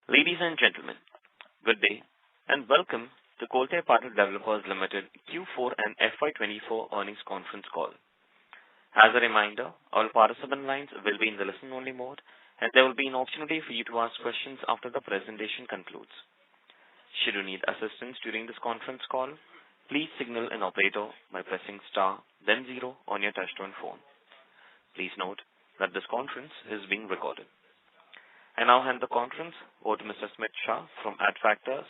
Ladies and gentlemen, good day, and welcome to Kolte Patil Developers Limited Q4 and FY'24 earnings conference call. As a reminder, all participant lines will be in the listen-only mode, and there will be an opportunity for you to ask questions after the presentation concludes. Should you need assistance during this conference call, please signal an operator by pressing star, then 0 on your touchtone phone. Please note that this conference is being recorded. I now hand the conference over to Mr. Smith Shah from Adfactors.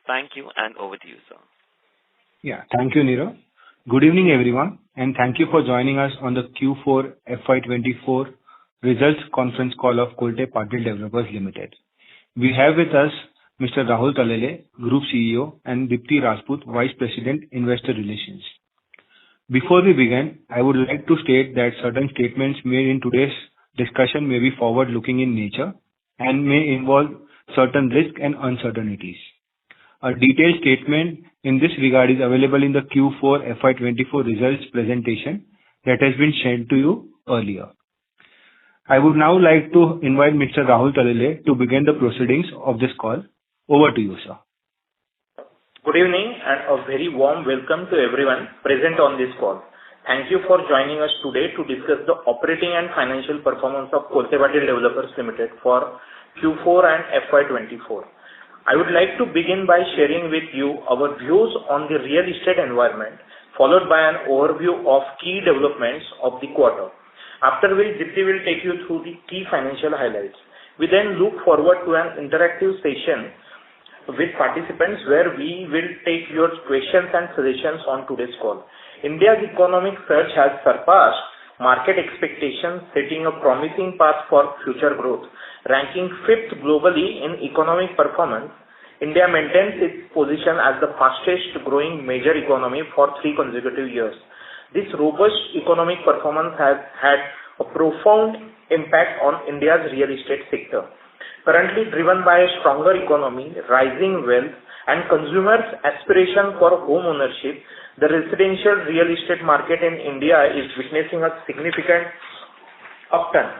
Thank you, and over to you, sir. Yeah, thank you, Nirav. Good evening, everyone, and thank you for joining us on the Q4 FY'24 results conference call of Kolte Patil Developers Limited. We have with us Mr. Rahul Talele, Group CEO, and Dipti Rajput, Vice President, Investor Relations. Before we begin, I would like to state that certain statements made in today's discussion may be forward-looking in nature and may involve certain risks and uncertainties. A detailed statement in this regard is available in the Q4 FY'24 results presentation that has been shared to you earlier. I would now like to invite Mr. Rahul Talele to begin the proceedings of this call. Over to you, sir. Good evening and a very warm welcome to everyone present on this call. Thank you for joining us today to discuss the operating and financial performance of Kolte Patil Developers Limited for Q4 and FY'24. I would like to begin by sharing with you our views on the real estate environment, followed by an overview of key developments of the quarter. After which Dipti will take you through the key financial highlights. We then look forward to an interactive session with participants where we will take your questions and suggestions on today's call. India's economic surge has surpassed market expectations, setting a promising path for future growth. Ranking 5th globally in economic performance, India maintains its position as the fastest growing major economy for 3 consecutive years. This robust economic performance has had a profound impact on India's real estate sector. Currently driven by a stronger economy, rising wealth, and consumers' aspiration for home ownership, the residential real estate market in India is witnessing a significant upturn.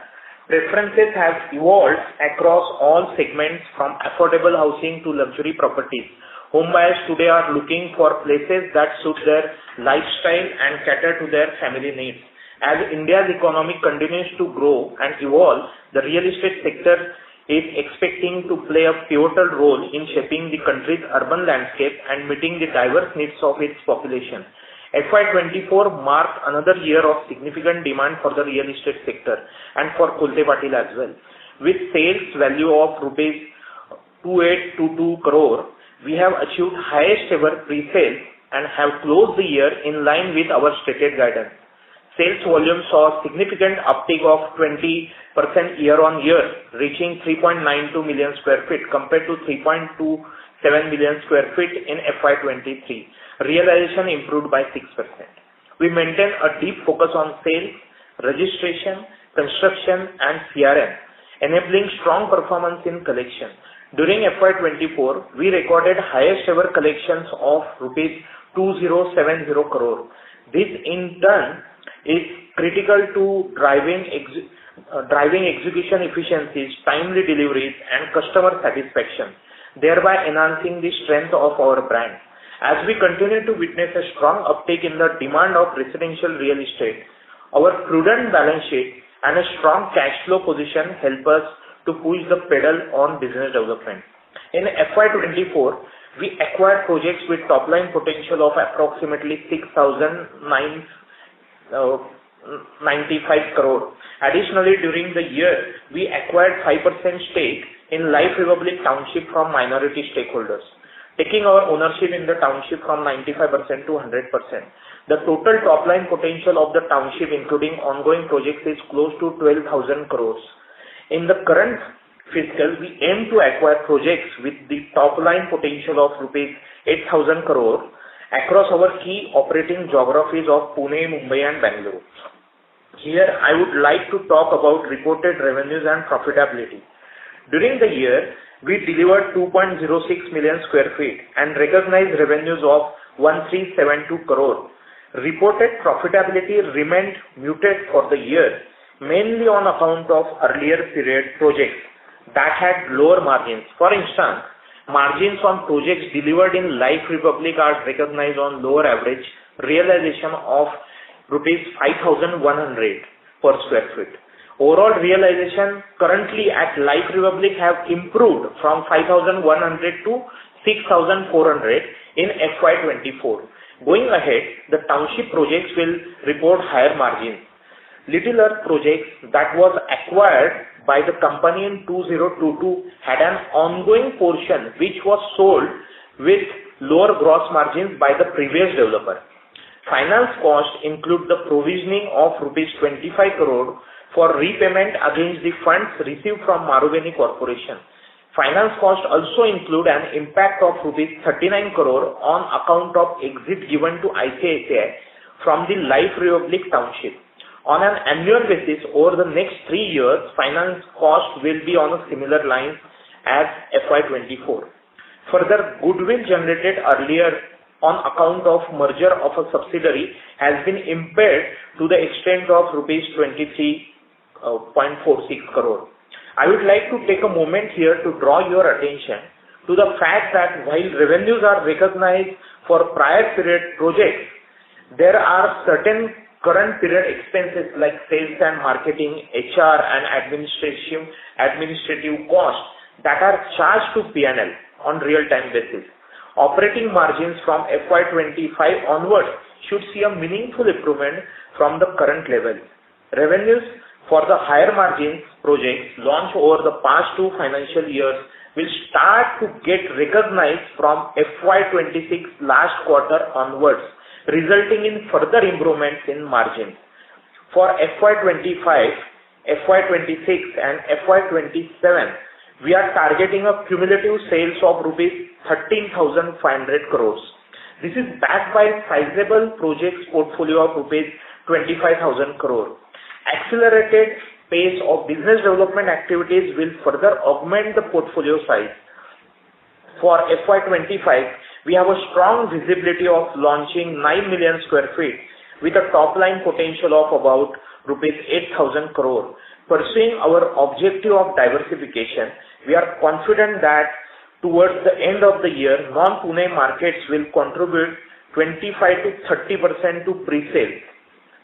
Preferences have evolved across all segments from affordable housing to luxury properties. Home buyers today are looking for places that suit their lifestyle and cater to their family needs. As India's economy continues to grow and evolve, the real estate sector is expecting to play a pivotal role in shaping the country's urban landscape and meeting the diverse needs of its population. FY'24 marked another year of significant demand for the real estate sector and for Kolte Patil as well. With sales value of rupees 2822 crore, we have achieved highest ever pre-sales and have closed the year in line with our stated guidance. Sales volume saw a significant uptick of 20% year-on-year, reaching 3.92 million square feet compared to 3.27 million square feet in FY'23. Realization improved by 6%. We maintain a deep focus on sales, registration, construction, and CRM, enabling strong performance in collection. During FY'24, we recorded highest ever collections of rupees 2070 crore. This in turn is critical to driving execution efficiencies, timely deliveries, and customer satisfaction, thereby enhancing the strength of our brand. As we continue to witness a strong uptake in the demand of residential real estate, our prudent balance sheet and a strong cash flow position help us to push the pedal on business development. In FY'24, we acquired projects with top-line potential of approximately 6,995 crore. Additionally, during the year, we acquired 5% stake in Life Republic Township from minority stakeholders, taking our ownership in the township from 95% to 100%. The total top-line potential of the township, including ongoing projects, is close to 12,000 crores. In the current fiscal, we aim to acquire projects with the top-line potential of rupees 8,000 crore across our key operating geographies of Pune, Mumbai, and Bangalore. Here, I would like to talk about reported revenues and profitability. During the year, we delivered 2.06 million square feet and recognized revenues of 1372 crore. Reported profitability remained muted for the year, mainly on account of earlier period projects that had lower margins. For instance, margins on projects delivered in Life Republic are recognized on lower average realization of rupees 5,100 per square feet. Overall realization currently at Life Republic have improved from 5,100 to 6,400 in FY'24. Going ahead, the township projects will report higher margins. Little Earth projects that was acquired by the company in 2022 had an ongoing portion which was sold with lower gross margins by the previous developer. Finance costs include the provisioning of rupees 25 crore for repayment against the funds received from Marubeni Corporation. Finance costs also include an impact of rupees 39 crore on account of exit given to ICICI from the Life Republic Township. On an annual basis, over the next 3 years, finance cost will be on a similar line as FY'24. Further, goodwill generated earlier on account of merger of a subsidiary has been impaired to the extent of rupees 23.46 crore. I would like to take a moment here to draw your attention to the fact that while revenues are recognized for prior period projects, there are certain current period expenses like sales and marketing, HR and administrative costs that are charged to P&L on real-time basis. Operating margins from FY'25 onwards should see a meaningful improvement from the current level. Revenues for the higher margins projects launched over the past 2 financial years will start to get recognized from FY'26 last quarter onwards, resulting in further improvements in margins. For FY'25, FY'26 and FY'27, we are targeting a cumulative sales of rupees 13,500 crores. This is backed by sizable projects portfolio of rupees 25,000 crore. Accelerated pace of business development activities will further augment the portfolio size. For FY'25, we have a strong visibility of launching 9 million square feet with a top line potential of about rupees 8,000 crore. Pursuing our objective of diversification, we are confident that towards the end of the year, non-Pune markets will contribute 25 to 30% to pre-sales.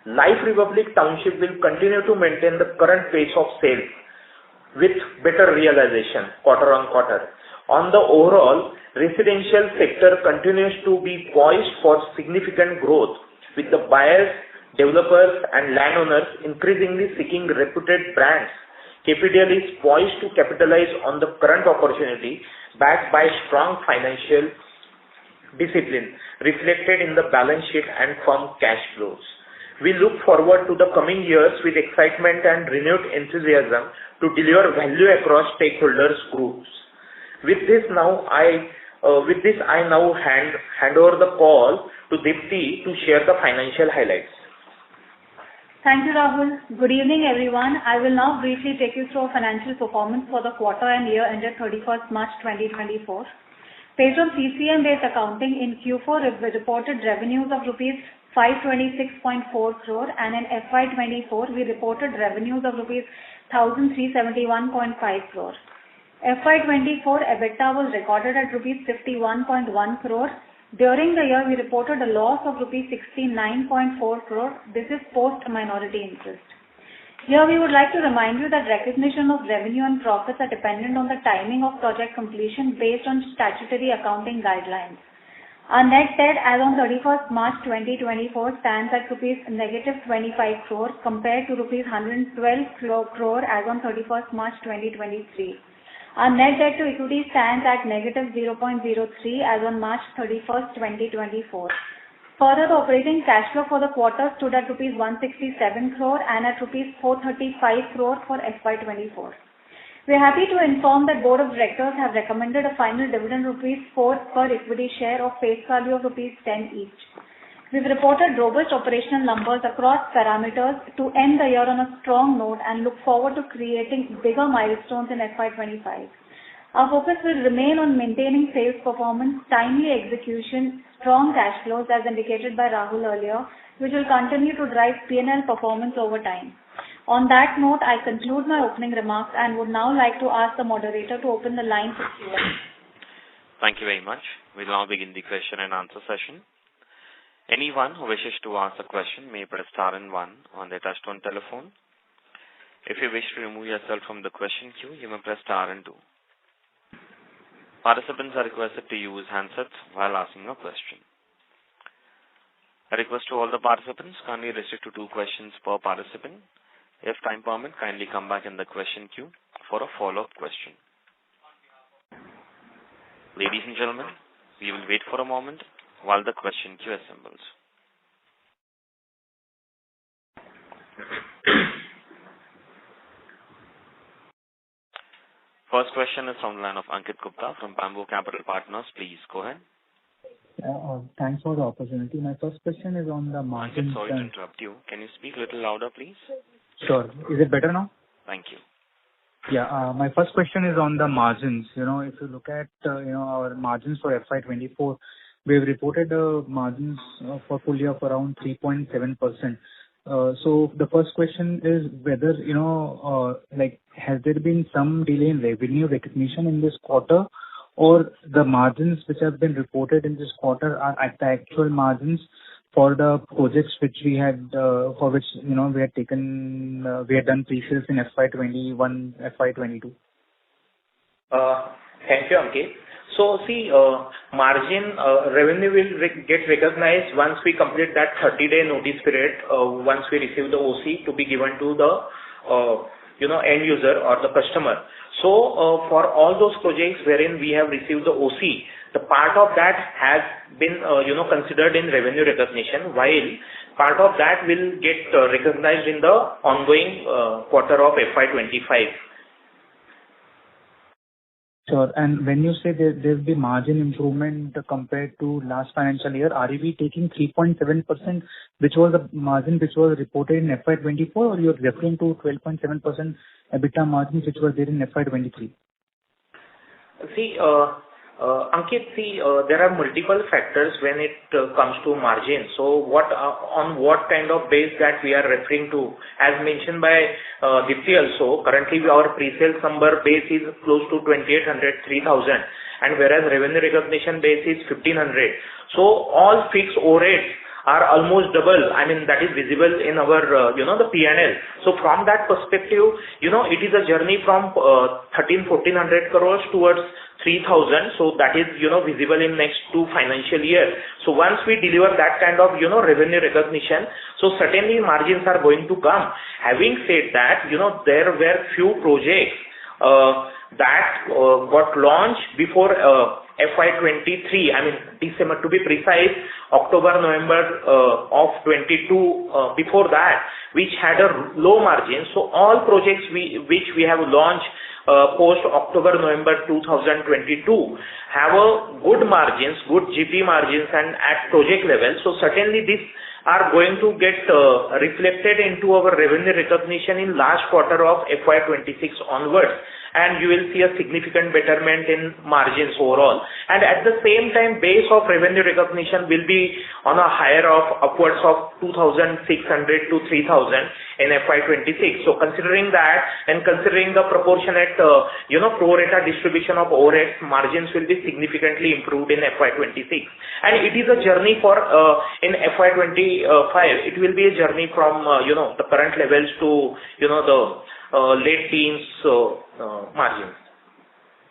Life Republic Township will continue to maintain the current pace of sales with better realization quarter on quarter. On the overall, residential sector continues to be poised for significant growth, with the buyers, developers and landowners increasingly seeking reputed brands. KPDL is poised to capitalize on the current opportunity backed by strong financial discipline reflected in the balance sheet and firm cash flows. We look forward to the coming years with excitement and renewed enthusiasm to deliver value across stakeholders groups. With this, I now hand over the call to Dipti to share the financial highlights. Thank you, Rahul. Good evening, everyone. I will now briefly take you through our financial performance for the quarter and year ended 31st March 2024. Based on CCM-based accounting, in Q4 we reported revenues of rupees 526.4 crore, and in FY'24 we reported revenues of rupees 1,371.5 crore. FY'24 EBITDA was recorded at rupees 51.1 crore. During the year, we reported a loss of rupees 69.4 crore. This is post minority interest. Here we would like to remind you that recognition of revenue and profits are dependent on the timing of project completion based on statutory accounting guidelines. Our net debt as on 31st March 2024 stands at rupees -25 crore compared to rupees 112 crore as on 31st March 2023. Our net debt to equity stands at -0.03 as on March 31st, 2024. Further, the operating cash flow for the quarter stood at rupees 167 crore and at rupees 435 crore for FY'24. We are happy to inform that Board of Directors have recommended a final dividend rupees 4 per equity share of face value of rupees 10 each. We've reported robust operational numbers across parameters to end the year on a strong note and look forward to creating bigger milestones in FY'25. Our focus will remain on maintaining sales performance, timely execution, strong cash flows as indicated by Rahul earlier, which will continue to drive P&L performance over time. On that note, I conclude my opening remarks and would now like to ask the moderator to open the line for Q&A. Thank you very much. We'll now begin the question and answer session. Anyone who wishes to ask a question may press star and one on their touchtone telephone. If you wish to remove yourself from the question queue, you may press star and two. Participants are requested to use handsets while asking a question. A request to all the participants, kindly restrict to 2 questions per participant. If time permit, kindly come back in the question queue for a follow-up question. Ladies and gentlemen, we will wait for a moment while the question queue assembles. First question is from the line of Ankit Gupta from Bamboo Capital Partners. Please go ahead. Thanks for the opportunity. My first question is on the margin. Ankit, sorry to interrupt you. Can you speak a little louder, please? Sure. Is it better now? Thank you. Yeah. My first question is on the margins. If you look at our margins for FY'24, we have reported margins for full year of around 3.7%. So the first question is whether has there been some delay in revenue recognition in this quarter, or the margins which have been reported in this quarter are at the actual margins for the projects which we had for which we had done pre-sales in FY'21, FY'22. Thank you, Ankit. So see, margin revenue will get recognized once we complete that 30-day notice period, once we receive the OC to be given to the end user or the customer. So for all those projects wherein we have received the OC, the part of that has been considered in revenue recognition, while part of that will get recognized in the ongoing quarter of FY'25. Sure. And when you say there'll be margin improvement compared to last financial year, are we taking 3.7%, which was the margin which was reported in FY'24, or you're referring to 12.7% EBITDA margins which were there in FY'23? See, Ankit, there are multiple factors when it comes to margin. So on what kind of base that we are referring to? As mentioned by Dipti also, currently our pre-sales number base is close to 2,800, 3,000, and whereas revenue recognition base is 1,500. So all fixed overheads are almost double. I mean, that is visible in our, the P&L. So from that perspective, it is a journey from 1,400 crores towards 3,000. So that is, visible in next 2 financial years. So once we deliver that kind of, revenue recognition, so certainly margins are going to come. Having said that, there were few projects that got launched before FY'23, I mean December, to be precise, October, November of 22, before that, which had a low margin. So all projects which we have launched post October, November 2022 have a good margins, good GP margins and at project level. So certainly these are going to get reflected into our revenue recognition in last quarter of FY'26 onwards, and you will see a significant betterment in margins overall. And at the same time, base of revenue recognition will be on a higher of upwards of 2,600 to 3,000 in FY'26. So considering that and considering the proportionate, pro rata distribution of overheads, margins will be significantly improved in FY'26. And it is a journey for in FY'25. It will be a journey from the current levels to the late teens margins.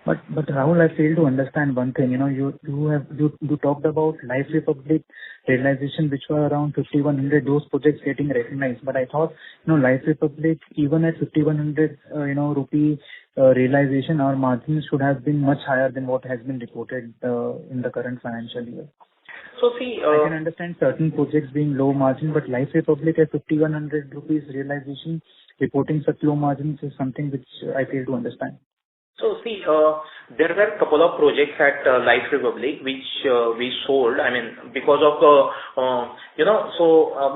But Rahul, I fail to understand one thing. You talked about Life Republic realization, which were around 5,100. Those projects getting recognized. But I thought, Life Republic, even at 5,100, rupee realization, our margins should have been much higher than what has been reported in the current financial year. So see, I can understand certain projects being low margin, but Life Republic at 5,100 rupees realization, reporting such low margins is something which I fail to understand. So see, there were a couple of projects at Life Republic which we sold. I mean, because of the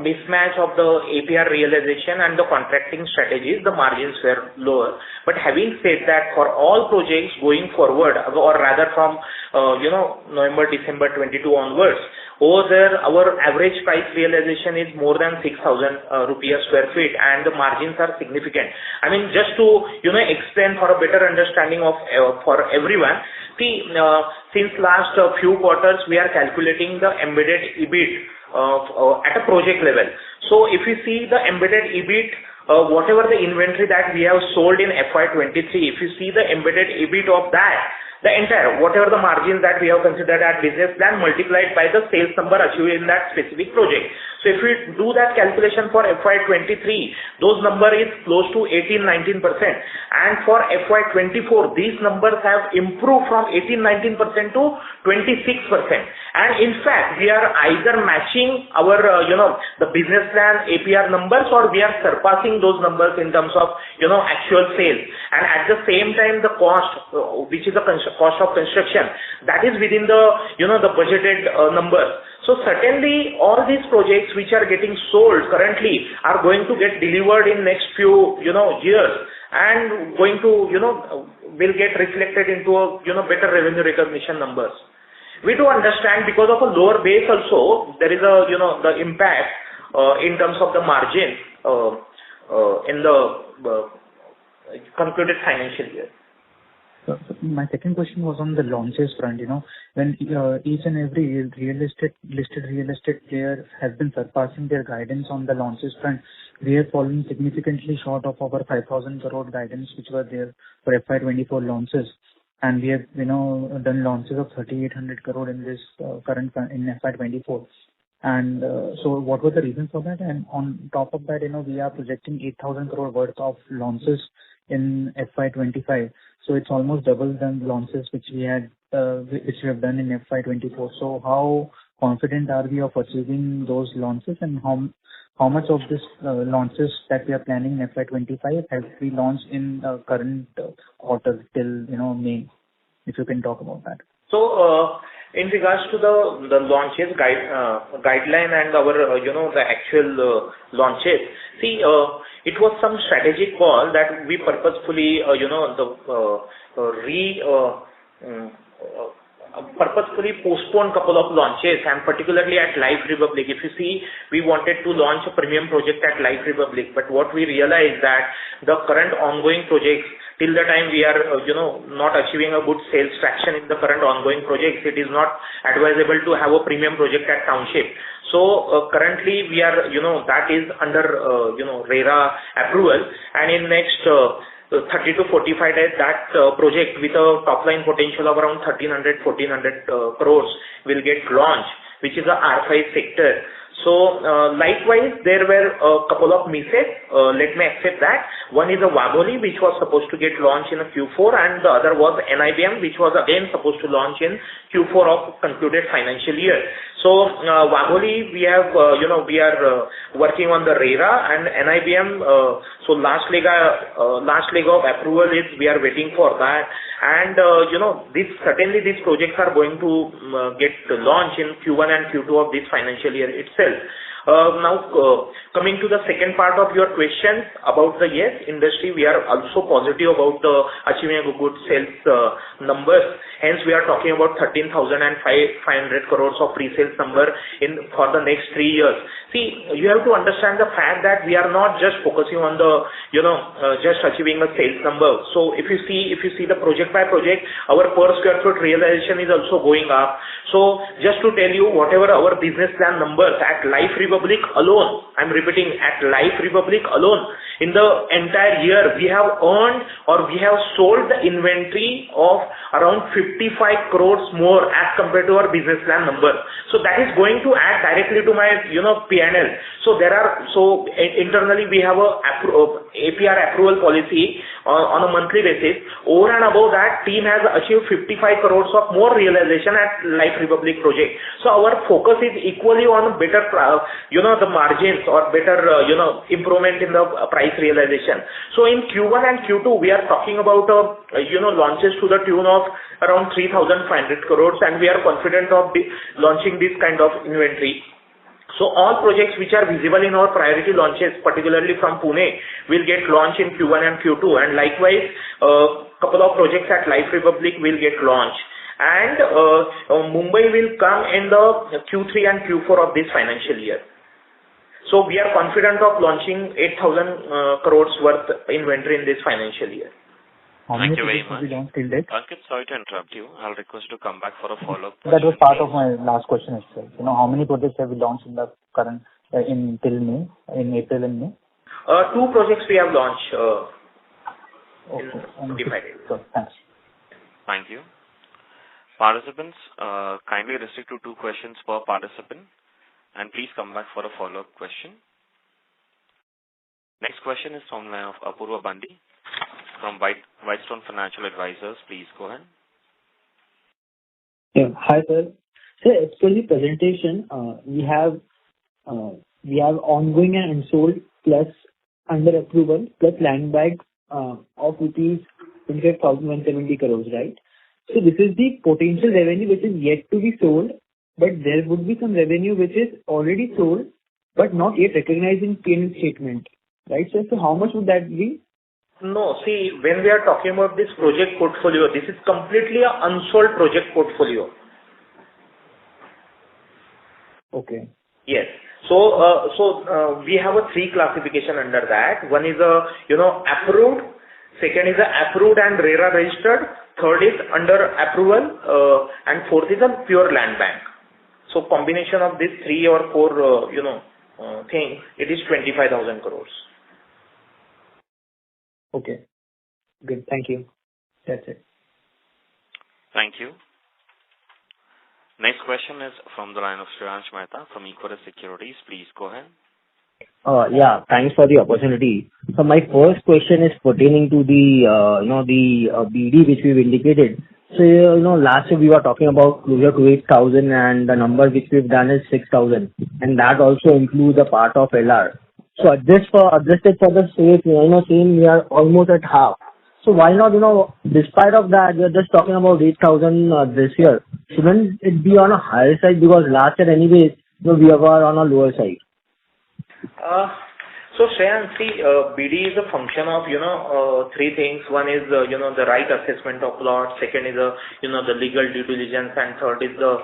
mismatch of the APR realization and the contracting strategies, the margins were lower. But having said that, for all projects going forward, or rather from November, December 22 onwards, Over there, our average price realization is more than 6,000 rupees square feet, and the margins are significant. I mean, just to explain for a better understanding of for everyone. See, since last few quarters, we are calculating the embedded EBIT at a project level. So if you see the embedded EBIT, whatever the inventory that we have sold in FY'23, if you see the embedded EBIT of that, the entire, whatever the margin that we have considered at business plan multiplied by the sales number achieved in that specific project. So if we do that calculation for FY'23, those number is close to 18-19%. And for FY'24, these numbers have improved from 18-19% to 26%. And in fact, we are either matching our, the business plan APR numbers, or we are surpassing those numbers in terms of, actual sales. And at the same time, the cost, which is the cost of construction, that is within the, the budgeted numbers. So certainly all these projects which are getting sold currently are going to get delivered in next few, years, and going to, will get reflected into a, better revenue recognition numbers. We do understand because of a lower base also, there is a, the impact in terms of the margin in the concluded financial year. So my second question was on the launches front. When each and every listed real estate player has been surpassing their guidance on the launches front, we have fallen significantly short of our 5,000 crore guidance, which were there for FY'24 launches. And we have, done launches of 3,800 crore in this current in FY'24. And so what were the reasons for that? And on top of that, we are projecting 8,000 crore worth of launches in FY'25. So it's almost double than launches which we have done in FY'24. So how confident are we of achieving those launches, and how much of this launches that we are planning in FY'25 have we launched in the current quarter till May? If you can talk about that. So in regards to the launches guideline and our the actual launches, see, it was some strategic call that we purposefully purposefully postponed couple of launches, and particularly at Life Republic. If you see, we wanted to launch a premium project at Life Republic, but what we realized that the current ongoing projects, till the time we are not achieving a good sales traction in the current ongoing projects, it is not advisable to have a premium project at Township. So currently we are that is under RERA approval, and in next 30 to 45 days, that project with a top line potential of around 1,300-1,400 crores will get launched, which is a R5 sector. So likewise, there were a couple of misses. Let me accept that. One is a Wagholi, which was supposed to get launched in a Q4, and the other was NIBM, which was again supposed to launch in Q4 of concluded financial year. So Wagholi, we have we are working on the RERA, and NIBM. So last leg of approval is we are waiting for that, and certainly these projects are going to get launched in Q1 and Q2 of this financial year itself. Now, coming to the second part of your question about the industry, we are also positive about achieving a good sales numbers. Hence, we are talking about 13,500 crores of pre-sales number for the next 3 years. See, you have to understand the fact that we are not just focusing on the just achieving a sales number. So if you see the project by project, our per square foot realization is also going up. So just to tell you, whatever our business plan numbers at Life Republic alone, I'm repeating, at Life Republic alone, in the entire year, we have earned or we have sold the inventory of around 55 crores more as compared to our business plan number. So that is going to add directly to my P&L. So internally we have a APR approval policy on a monthly basis. Over and above that, team has achieved 55 crores of more realization at Life Republic project. So our focus is equally on better the margins or better improvement in the price realization. So in Q1 and Q2 we are talking about launches to the tune of around 3,500 crores, and we are confident of launching this kind of inventory. So all projects which are visible in our priority launches, particularly from Pune, will get launched in Q1 and Q2, and likewise couple of projects at Life Republic will get launched. and Mumbai will come in the Q3 and Q4 of this financial year. So we are confident of launching 8,000 crores worth inventory in this financial year. Thank you very much. Till date? Ankit, sorry to interrupt you. I'll request to come back for a follow-up. That was part of my last question itself. How many projects have we launched in the current till May, in April and May? 2 projects we have launched. Okay. So, thanks. Thank you. Participants, kindly restrict to 2 questions per participant, and please come back for a follow-up question. Next question is from the line of Apurva Bandi from Whitestone Financial Advisors. Please go ahead. Yeah. Hi, sir. So as per the presentation, we have ongoing and unsold plus under approval plus land bank of rupees 25,170 crores, right? So this is the potential revenue which is yet to be sold, but there would be some revenue which is already sold but not yet recognized in P&L statement, right, sir? So how much would that be? No, see, when we are talking about this project portfolio, this is completely an unsold project portfolio. Okay. Yes. So we have a 3 classification under that. One is approved. Second is approved and RERA registered. Third is under approval, and fourth is a pure land bank. So combination of these 3 or 4 things, it is 25,000 crores. Okay. Good. Thank you. That's it. Thank you. Next question is from the line of Shriyansh Mehta from Equirus Securities. Please go ahead. Yeah, thanks for the opportunity. So my first question is pertaining to the BD which we've indicated. So last year we were talking about closer to 8,000, and the number which we've done is 6,000, and that also includes a part of LR. So adjusted for the same we are almost at half. So why not, despite of that, we are just talking about 8,000 this year. Shouldn't it be on a higher side, because last year anyways, we were on a lower side? So Shreyan, see, BD is a function of 3 things. One is the right assessment of lot. Second is the legal due diligence, and third is the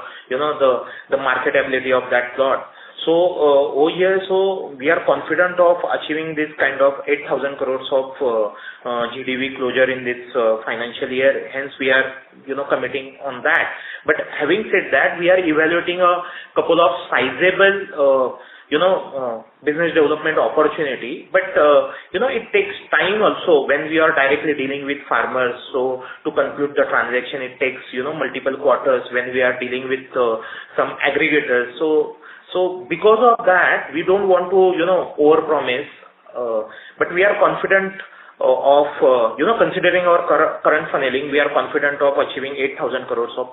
marketability of that plot. So we are confident of achieving this kind of 8,000 crores of GDV closure in this financial year. Hence, we are committing on that. But having said that, we are evaluating a couple of sizable business development opportunity. But it takes time also when we are directly dealing with farmers. So to conclude the transaction, it takes multiple quarters when we are dealing with some aggregators. So because of that, we don't want to overpromise, but we are confident of considering our current funneling, we are confident of achieving 8,000 crores of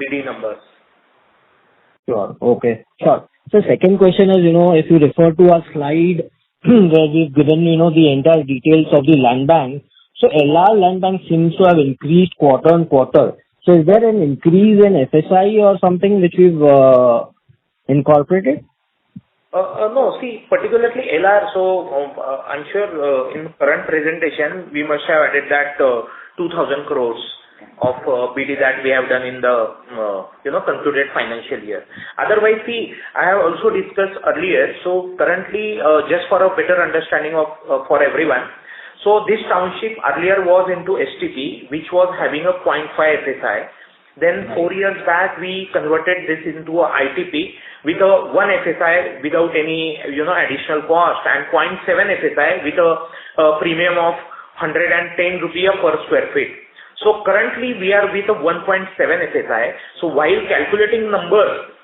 BD numbers. Sure. Okay. Sure. So second question is, if you refer to our slide where we've given, the entire details of the land bank, so LR land bank seems to have increased quarter on quarter. So is there an increase in FSI or something which we've incorporated? No, see, particularly LR, so I'm sure in current presentation, we must have added that 2,000 crores of BD that we have done in the concluded financial year. Otherwise, see, I have also discussed earlier, so currently, just for a better understanding of for everyone, so this township earlier was into STP, which was having a 0.5 FSI. Then 4 years back, we converted this into a ITP with a 1 FSI without any additional cost, and 0.7 FSI with a premium of 110 rupees per square feet. So currently we are with a 1.7 FSI. So while calculating numbers,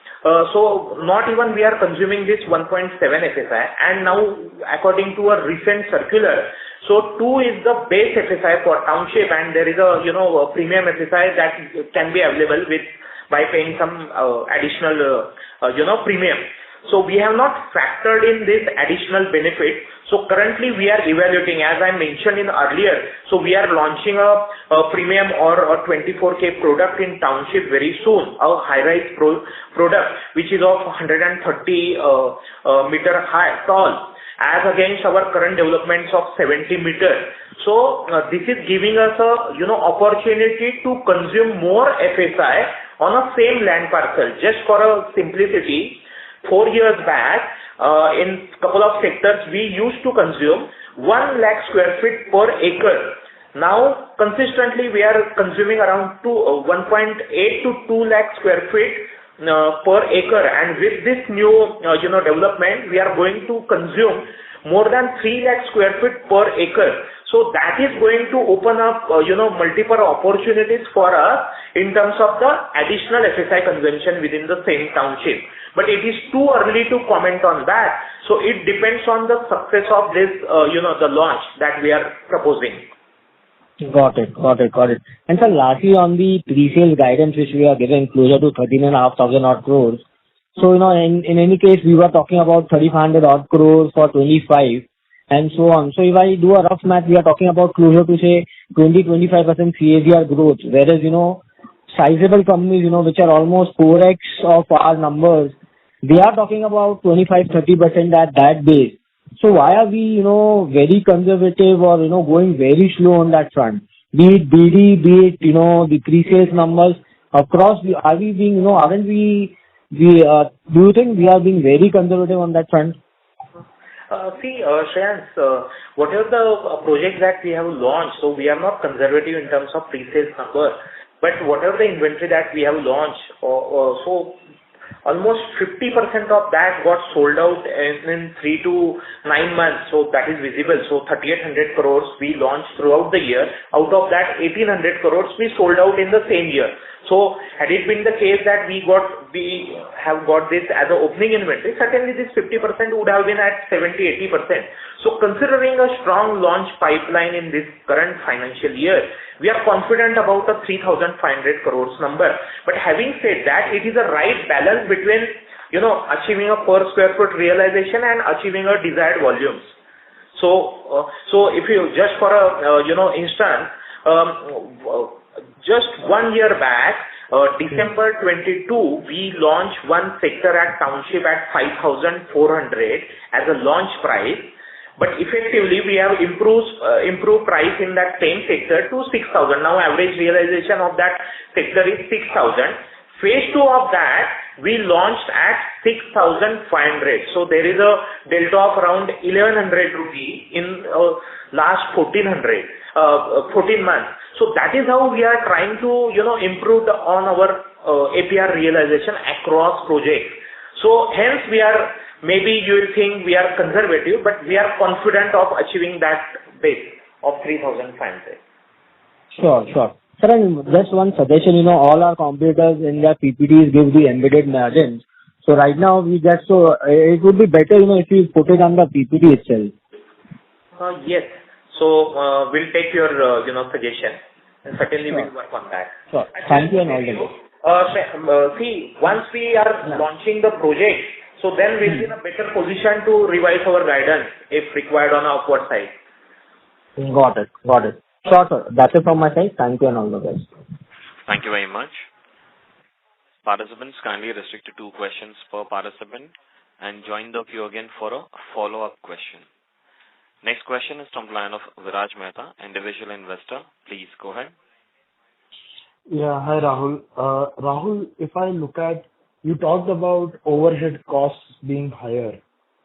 so not even we are consuming this 1.7 FSI, and now according to a recent circular, so 2 is the base FSI for township, and there is a a premium FSI that can be available by paying some additional premium. So we have not factored in this additional benefit. So currently we are evaluating, as I mentioned in earlier, so we are launching a premium or a 24K product in township very soon, a high-rise product which is of 130 meter high tall. as against our current developments of 70 meters. So this is giving us a opportunity to consume more FSI on a same land parcel. Just for a simplicity, 4 years back, in couple of sectors, we used to consume 1 lakh square feet per acre. Now, consistently, we are consuming around 1.8 to 2 lakh square feet per acre. And with this new, development, we are going to consume more than 3 lakh square feet per acre. So that is going to open up, multiple opportunities for us in terms of the additional FSI consumption within the same township. But it is too early to comment on that. So it depends on the success of this, the launch that we are proposing. Got it. And sir, lastly, on the pre-sales guidance which we are giving closer to 13,500 odd crores. So, in any case, we were talking about 3,500 odd crores for 25 and so on. So if I do a rough math, we are talking about closer to say 20-25% CAGR growth, whereas, sizable companies, which are almost 4x of our numbers, they are talking about 25-30% at that base. So why are we, very conservative or, going very slow on that front? Be it BD, be it, the pre-sales numbers across, are we being, aren't we, do you think we are being very conservative on that front? Shreyans, whatever the projects that we have launched, so we are not conservative in terms of pre-sales number, but whatever the inventory that we have launched, so almost 50% of that got sold out in 3 to 9 months. So that is visible. So 3,800 crores we launched throughout the year. Out of that, 1,800 crores we sold out in the same year. So had it been the case that we have got this as an opening inventory, certainly this 50% would have been at 70-80%. So considering a strong launch pipeline in this current financial year, we are confident about a 3,500 crores number. But having said that, it is a right balance between, achieving a per square foot realization and achieving a desired volumes. So if you just for a, instance, just 1 year back, December 22, we launched one sector at township at 5,400 as a launch price. But effectively, we have improved price in that same sector to 6,000. Now, average realization of that sector is 6,000. Phase 2 of that, we launched at 6,500. So there is a delta of around 1,100 rupees in last 14 months. So that is how we are trying to, improve on our APR realization across projects. So hence maybe you will think we are conservative, but we are confident of achieving that base of 3,500. Sure. Sir, and just one suggestion, all our competitors in their PPTs give the embedded margins. So right now it would be better, if you put it on the PPT itself. Yes. So we'll take your, suggestion, and certainly we'll work on that. Sure. Thank you and all the best. Once we are launching the project, so then we'll be in a better position to revise our guidance if required on our upward side. Got it. Sure, sir. That's it from my side. Thank you and all the best. Thank you very much. Participants, kindly restrict to 2 questions per participant and join the queue again for a follow-up question. Next question is from the line of Viraj Mehta, individual investor. Please go ahead. Yeah, hi Rahul. Rahul, if I look at, you talked about overhead costs being higher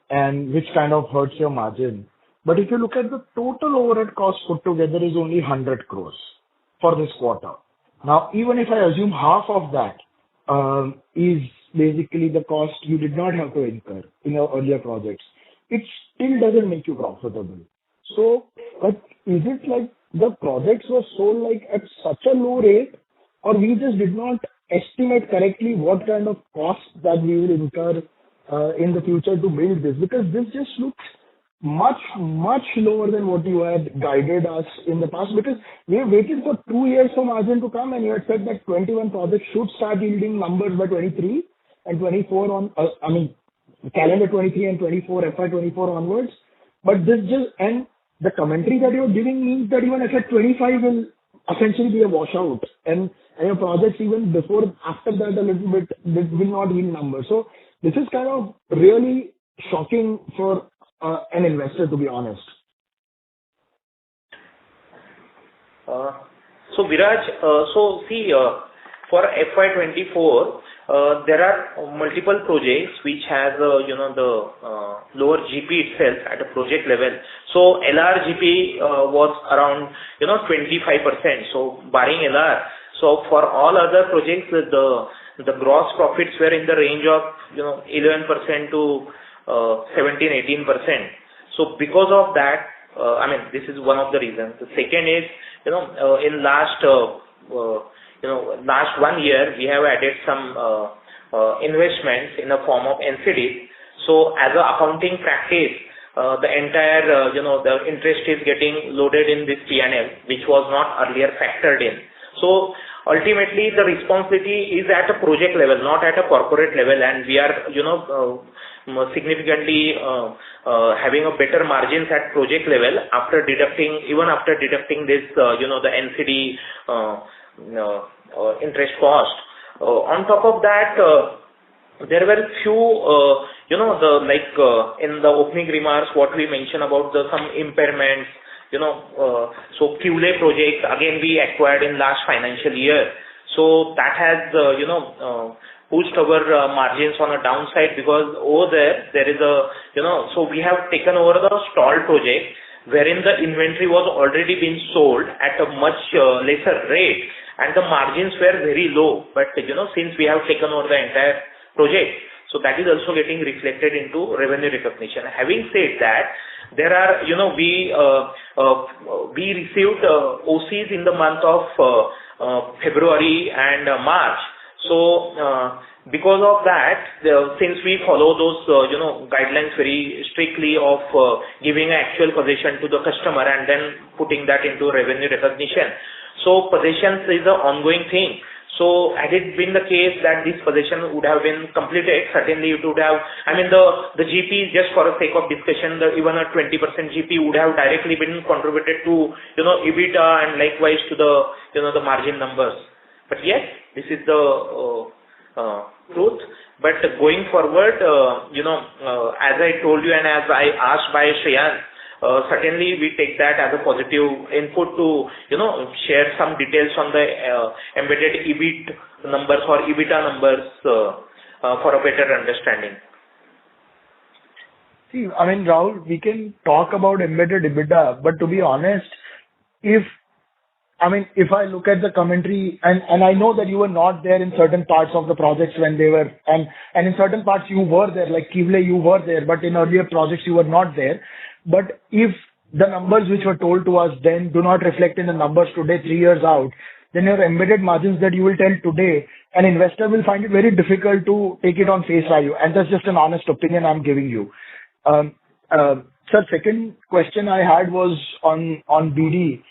and which kind of hurts your margin. But if you look at the total overhead costs put together is only 100 crores for this quarter. Now, even if I assume half of that is basically the cost you did not have to incur in your earlier projects, it still doesn't make you profitable. So, but is it like the projects were sold like at such a low rate, or we just did not estimate correctly what kind of costs that we will incur in the future to build this? Because this just looks much lower than what you had guided us in the past, because we have waited for 2 years for margin to come, and you had said that 21 projects should start yielding numbers by 23 and 24 on, calendar 23 and 24, FY'24 onwards. But this and the commentary that you're giving means that even FY'25 will essentially be a washout, and your projects even before, after that a little bit, will not yield numbers. So this is kind of really shocking for an investor, to be honest? So Viraj, for FY'24, there are multiple projects which has the lower GP itself at a project level. So LRGP was around 25%. So barring LR, so for all other projects, the gross profits were in the range of 11% to 17-18%. So because of that, this is one of the reasons. The second is, in last 1 year, we have added some investments in the form of NCDs. So as a accounting practice, the entire, the interest is getting loaded in this P&L, which was not earlier factored in. So ultimately, the responsibility is at a project level, not at a corporate level, and we are, significantly having a better margins at project level after deducting this, the NCD interest cost. On top of that, there were few, in the opening remarks, what we mentioned about some impairments. So QLE projects again we acquired in last financial year. So that has pushed our margins on a downside, because over there is a so we have taken over the stalled project wherein the inventory was already been sold at a much lesser rate, and the margins were very low. But since we have taken over the entire project, so that is also getting reflected into revenue recognition. Having said that, there are we received OCs in the month of February and March. So because of that, since we follow those guidelines very strictly of giving actual possession to the customer and then putting that into revenue recognition, so possessions is an ongoing thing. So had it been the case that this possession would have been completed, certainly it would have, the GP, just for the sake of discussion, even a 20% GP would have directly been contributed to, EBITDA and likewise to the, the margin numbers. But yes, this is the truth. But going forward, as I told you and as I asked by Shreyan, certainly we take that as a positive input to share some details on the embedded EBIT numbers or EBITDA numbers for a better understanding. See, Rahul, we can talk about embedded EBITDA, but to be honest, if I look at the commentary, and I know that you were not there in certain parts of the projects when they were, and in certain parts you were there, like QLE you were there, but in earlier projects you were not there. But if the numbers which were told to us then do not reflect in the numbers today, 3 years out, then your embedded margins that you will tell today, an investor will find it very difficult to take it on face value. And that's just an honest opinion I'm giving you. Sir, second question I had was on BD.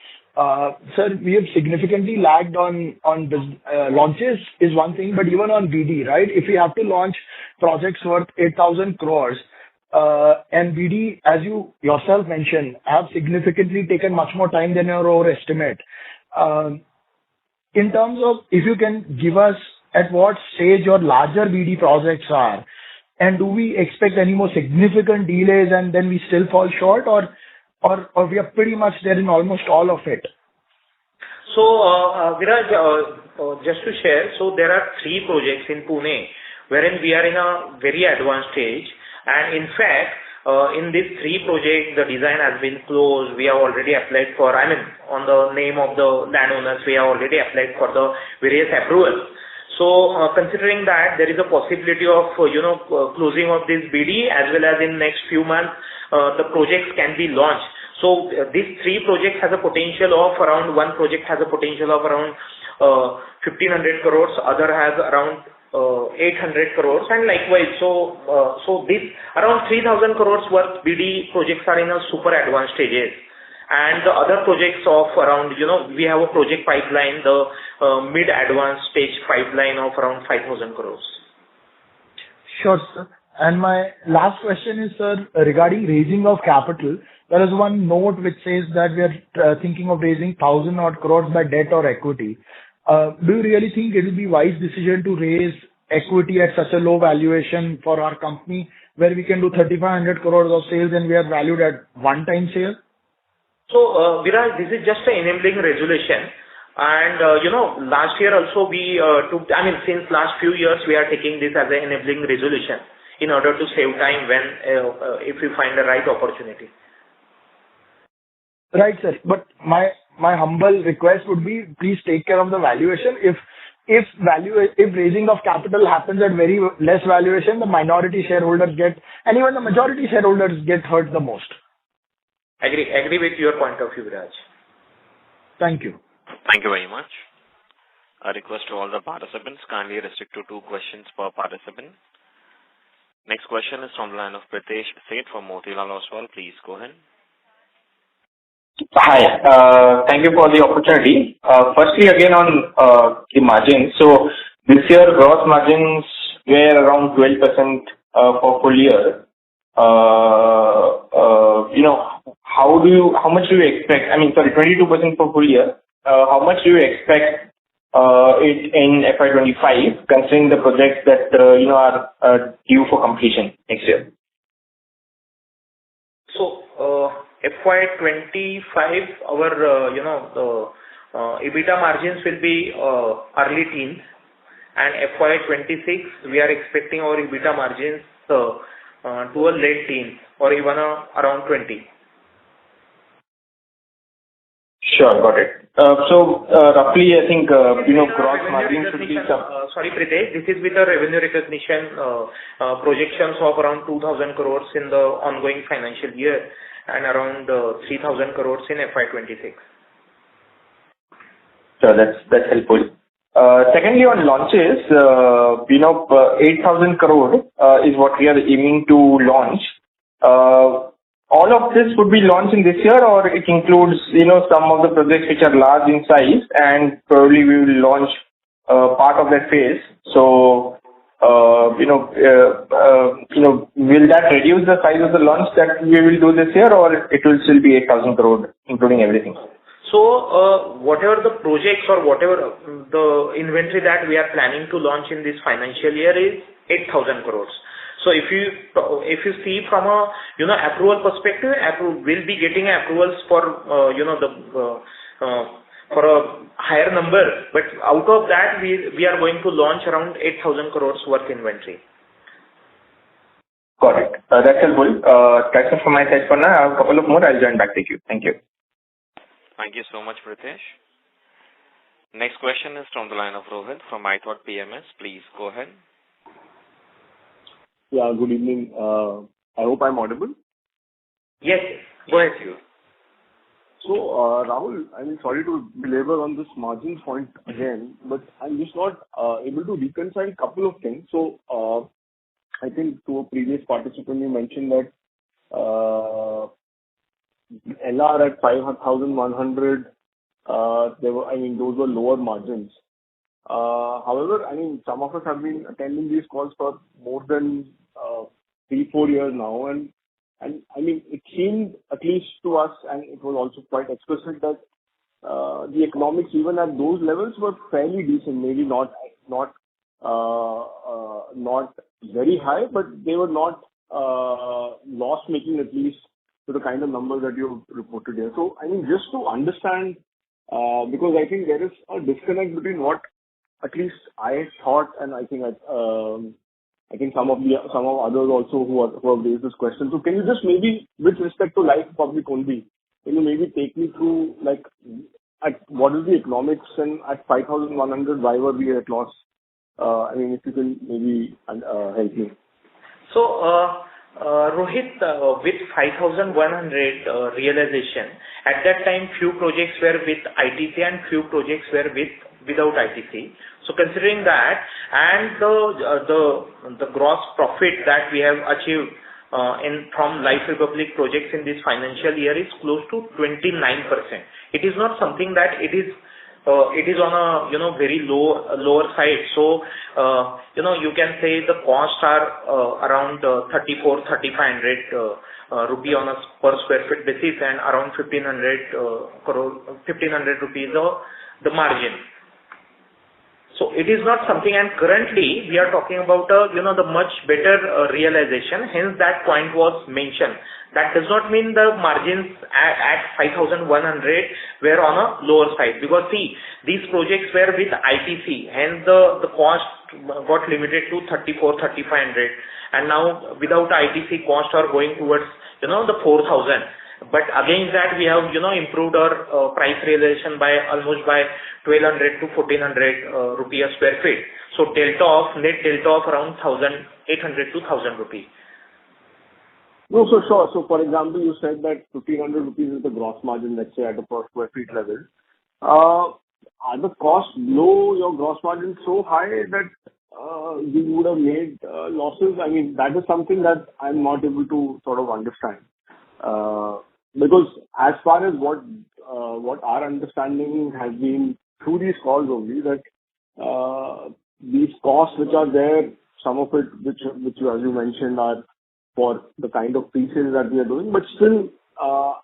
Sir, we have significantly lagged on launches is one thing, but even on BD, right? If we have to launch projects worth 8,000 crores, and BD, as you yourself mentioned, have significantly taken much more time than your estimate. In terms of, if you can give us at what stage your larger BD projects are, and do we expect any more significant delays and then we still fall short, or we are pretty much there in almost all of it? So, Viraj, just to share, so there are 3 projects in Pune wherein we are in a very advanced stage. And in fact, in these 3 projects, the design has been closed. We have already applied for, on the name of the landowners, we have already applied for the various approvals. So, considering that there is a possibility of, closing of this BD as well as in next few months, the projects can be launched. So, these 3 projects has a potential of around, one project has a potential of around 1,500 crores, other has around 800 crores, and likewise. So this around 3,000 crores worth BD projects are in a super advanced stages, and the other projects of around, we have a project pipeline, the mid-advanced stage pipeline of around 5,000 crores. Sure, sir. And my last question is, sir, regarding raising of capital. There is one note which says that we are thinking of raising 1,000 odd crores by debt or equity. Do you really think it will be wise decision to raise equity at such a low valuation for our company, where we can do 3,500 crores of sales and we are valued at one-time sale? So, Viraj, this is just an enabling resolution. And, last year also we since last few years, we are taking this as an enabling resolution in order to save time when, if we find the right opportunity. Right, sir. But my humble request would be, please take care of the valuation. If raising of capital happens at very less valuation, the minority shareholders get, and even the majority shareholders get hurt the most. Agree with your point of view, Viraj. Thank you. Thank you very much. A request to all the participants, kindly restrict to 2 questions per participant. Next question is from the line of Pritesh Seth from Motilal Oswal. Please go ahead. Hi. Thank you for the opportunity. Firstly, again on the margins. So this year, gross margins were around 12% for full year. How much do you expect? 22% for full year. How much do you expect it in FY'25, considering the projects that are due for completion next year? So, FY'25, our EBITDA margins will be early teens, and FY'26 we are expecting our EBITDA margins to a late teens or even around 20. Sure, got it. So roughly, I think gross margin should be some. Sorry, Pritesh, this is with the revenue recognition projections of around 2,000 crores in the ongoing financial year and around 3,000 crores in FY'26. So that's helpful. Secondly, on launches, 8,000 crore is what we are aiming to launch. All of this would be launched in this year, or it includes, some of the projects which are large in size, and probably we will launch part of that phase. So, will that reduce the size of the launch that we will do this year, or it will still be 8,000 crore, including everything? So, whatever the projects or whatever the inventory that we are planning to launch in this financial year is 8,000 crores. So if you see from a approval perspective, we'll be getting approvals for for a higher number, but out of that we are going to launch around 8,000 crores worth inventory. Got it. That's helpful. That's it from my side for now. I have a couple of more. I'll join back to you. Thank you. Thank you so much, Pritesh. Next question is from the line of Rohit from iThought PMS. Please go ahead. Yeah, good evening. I hope I'm audible. Yes, go ahead. So, Rahul, I'm sorry to belabor on this margins point again, but I'm just not able to reconcile a couple of things. So, I think to a previous participant, you mentioned that LR at 5,100, those were lower margins. However, some of us have been attending these calls for more than 3-4 years now, and it seemed, at least to us, and it was also quite explicit, that the economics even at those levels were fairly decent. Maybe not very high, but they were not loss making, at least to the kind of numbers that you've reported here. So just to understand, because I think there is a disconnect between what at least I thought, and I think some of others also who have raised this question. So can you just maybe, with respect to live public only, can you maybe take me through at what is the economics, and at 5,100 why were we at loss? If you can maybe help me. So, Rohit, with 5,100 realization, at that time few projects were with ITC and few projects were without ITC. So considering that, and the gross profit that we have achieved from Life Republic projects in this financial year is close to 29%. It is not something that it is on a very lower side. So you can say the costs are around 3,500 rupee on a per square feet basis, and around 1,500 rupees the margin. So it is not something, and currently we are talking about the much better realization. Hence that point was mentioned. That does not mean the margins at 5,100 were on a lower side, because see, these projects were with ITC, hence the cost got limited to 3,500, and now without ITC costs are going towards the 4,000. But against that, we have improved our price realization by almost by 1,200 to 1,400 rupees a square feet. So net delta of around 1,800 to 1,000 rupees. No, so sure. So for example, you said that 1,500 rupees is the gross margin, let's say, at a per square feet level. Are the costs below your gross margin so high that you would have made losses? I mean, that is something that I'm not able to sort of understand. Because as far as what our understanding has been through these calls only, that these costs which are there, some of it which you, as you mentioned, are for the kind of pre-sales that we are doing, but still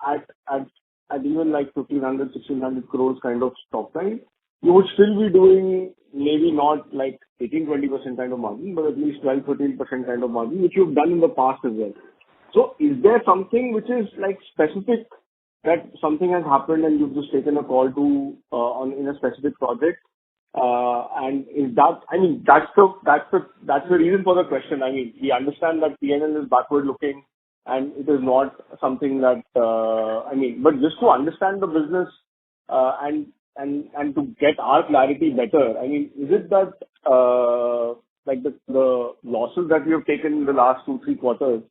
at even like 1,500, 1,600 crores kind of top line, you would still be doing maybe not like 18-20% kind of margin, but at least 12-13% kind of margin, which you've done in the past as well. So is there something which is like specific, that something has happened and you've just taken a call to in a specific project? And is that, I mean, that's the reason for the question. I mean, we understand that P&L is backward looking and it is not something that, but just to understand the business and to get our clarity better, I mean, is it that like the losses that we have taken in the last 2-3 quarters,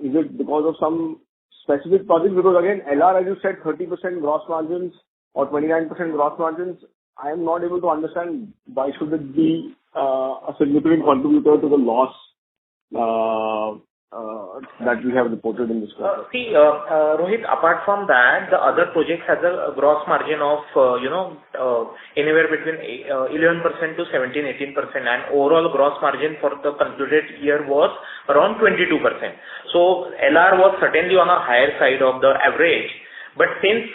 is it because of some specific projects? Because again, LR, as you said, 30% gross margins or 29% gross margins, I am not able to understand why should it be a significant contributor to the loss that we have reported in this quarter. Rohit, apart from that, the other projects has a gross margin of anywhere between 11% to 17-18%, and overall gross margin for the concluded year was around 22%. So LR was certainly on a higher side of the average, but since